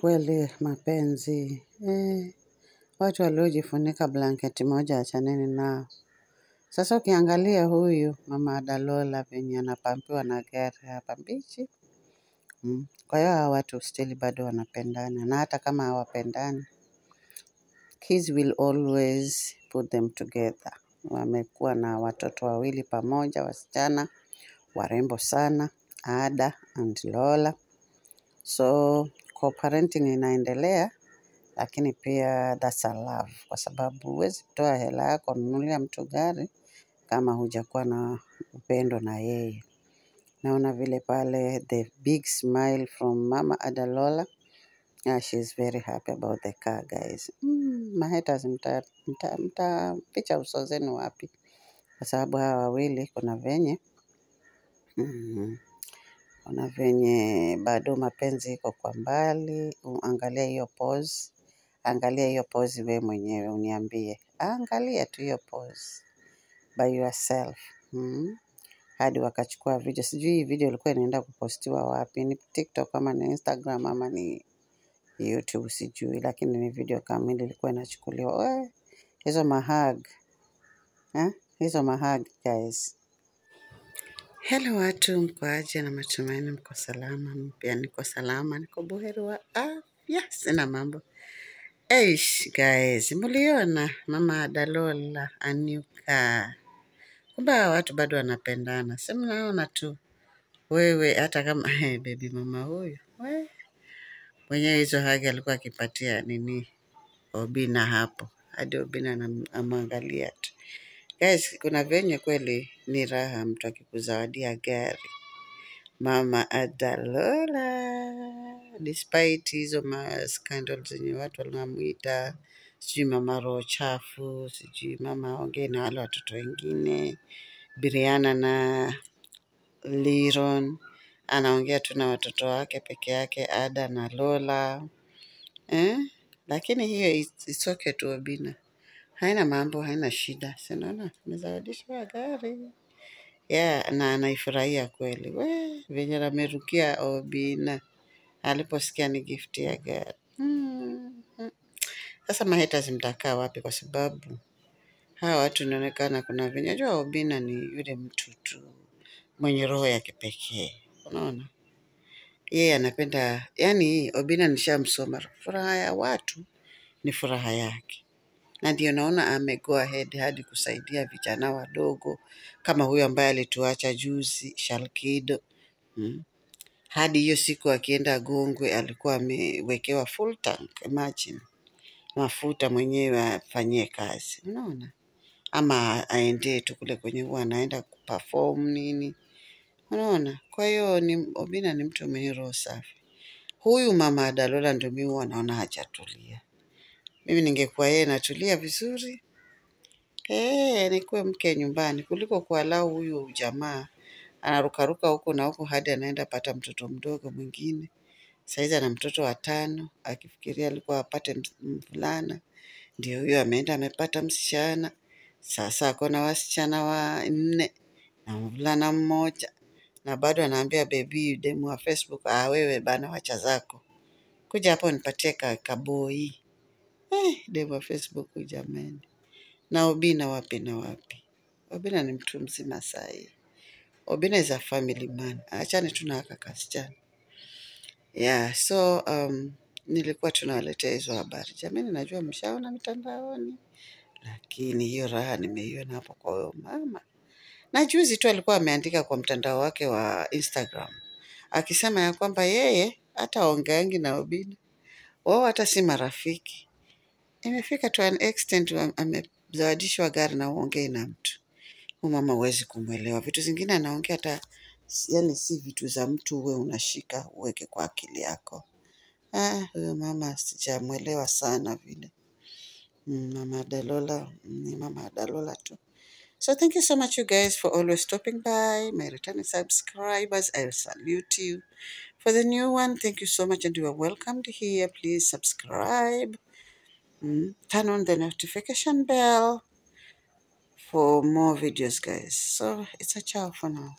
Kweli mapenzi. Watu waliojifunika blanketi moja achaneni nao. Sasa ukiangalia huyu mama Dalola venye anapampiwa na gari hapa bichi. Kwa hiyo hawa watu still bado wanapendana. Na hata kama hawapendani, kids will always put them together. Wamekuwa na watoto wawili pamoja, wasichana, warembo sana, Ada and Lola. So, co-parenting inaendelea, lakini pia that's a love. Kwa sababu huwezi toa hela yako kununulia mtu gari kama hujakuwa na upendo na yeye. Naona vile pale the big smile from Mama Adalola. She's very happy about the car, guys. Mahaters mtaficha uso zenu wapi? Kwa sababu hawa wawili kuna venye. Kuna venye bado mapenzi iko kwa mbali. Angalia hiyo pose. Angalia hiyo pose wewe mwenyewe uniambie. Angalia tu hiyo pose by yourself. Hadi wakachukua video. Sijui hii video ilikuwa inaenda kupostiwa wapi. Ni TikTok ama ni Instagram ama ni YouTube sijui. Lakini ni video kamili ilikuwa inachukuliwa. Hizo mahag. Hizo mahag guys. Hello watu, mko aje na matumaini mko salama. Pia niko salama, niko buheri wa afya, sina mambo. Guys, mliona Mama Dalola anyuka. Kumbe watu bado wanapendana. Si mnaona tu. Wewe hata kama baby mama huyu. Mwenye hizo hagi alikuwa akipatia nini? Obina hapo. Hadi Obina anamwangalia tu. Guys, kuna venye kweli ni raha mtu akikuzawadia gari. Mama Adalola. Despite hizo scandals zenye watu wanamuita, sijui mama roho chafu, sijui mama ongea na wale watoto wengine, Brianna na Liron, anaongea tu na watoto wake peke yake, Ada na Lola. Lakini hiyo it's okay tu Obina. Haina mambo, haina shida. Sinaona, amezawadishwa gari. Na anaifurahia kweli. Venye amerukia Obina. Aliposikia ni gift ya gari. Sasa mahaters mtakaa wapi kwa sababu hawa watu inaonekana kuna venye. Najua Obina ni yule mtu tu mwenye roho ya kipekee. Unaona? Yeye anapenda, yani Obina nishamsoma. Furaha ya watu ni furaha yake. Na ndio naona go ahead hadi kusaidia vijana wadogo kama huyo ambaye alituacha juzi Shalkido. Hadi hiyo siku akienda Gongwe alikuwa amewekewa full tank, imagine. Mafuta mwenyewe afanyie kazi. Unaona? Ama aende tu kule kwenye huwa anaenda kuperform nini. Unaona? Kwa hiyo Obina ni mtu mwenye roho safi. Huyu Mama Dalola ndio mimi huwa naona hajatulia. Mimi ningekuwa yeye natulia vizuri. Nikuwe mke nyumbani kuliko kualau huyu jamaa anarukaruka huko na huko hadi anaenda pata mtoto mdogo mwingine. Saizi ana mtoto wa 5 akifikiria alikuwa apate mvulana. Ndio huyo ameenda amepata msichana. Sasa ako na wasichana 4 na mvulana 1 na bado anaambia baby demu wa Facebook, wewe bana wacha zako. Kuja hapo nipatie kaboi. Demu wa Facebook jamani. Na Obina wapi na wapi? Obina ni mtu mzima sahi. Obina is a family man. Achane tu na haka kasichana. So nilikuwa tunawaletea hizo habari. Jamani najua mshaona mitandaoni. Lakini hiyo raha nimeiona hapo kwa huyo mama. Na juzi tu alikuwa ameandika kwa mtandao wake wa Instagram. Akisema ya kwamba yeye hata ongeangi na Obina. Wao hata si marafiki. Imefika to an extent amezawadishwa gari na uongei na mtu. Huyu mama huwezi kumwelewa. Vitu zingine anaongea hata yani si vitu za mtu uwe unashika uweke kwa akili yako. Huyo mama sijamwelewa sana vile. Mama Dalola ni Mama Dalola tu. So thank you so much you guys for always stopping by. My returning subscribers, I salute you. For the new one, thank you so much and you are welcomed here. Please subscribe. Turn on the notification bell for more videos guys. So it's a ciao for now.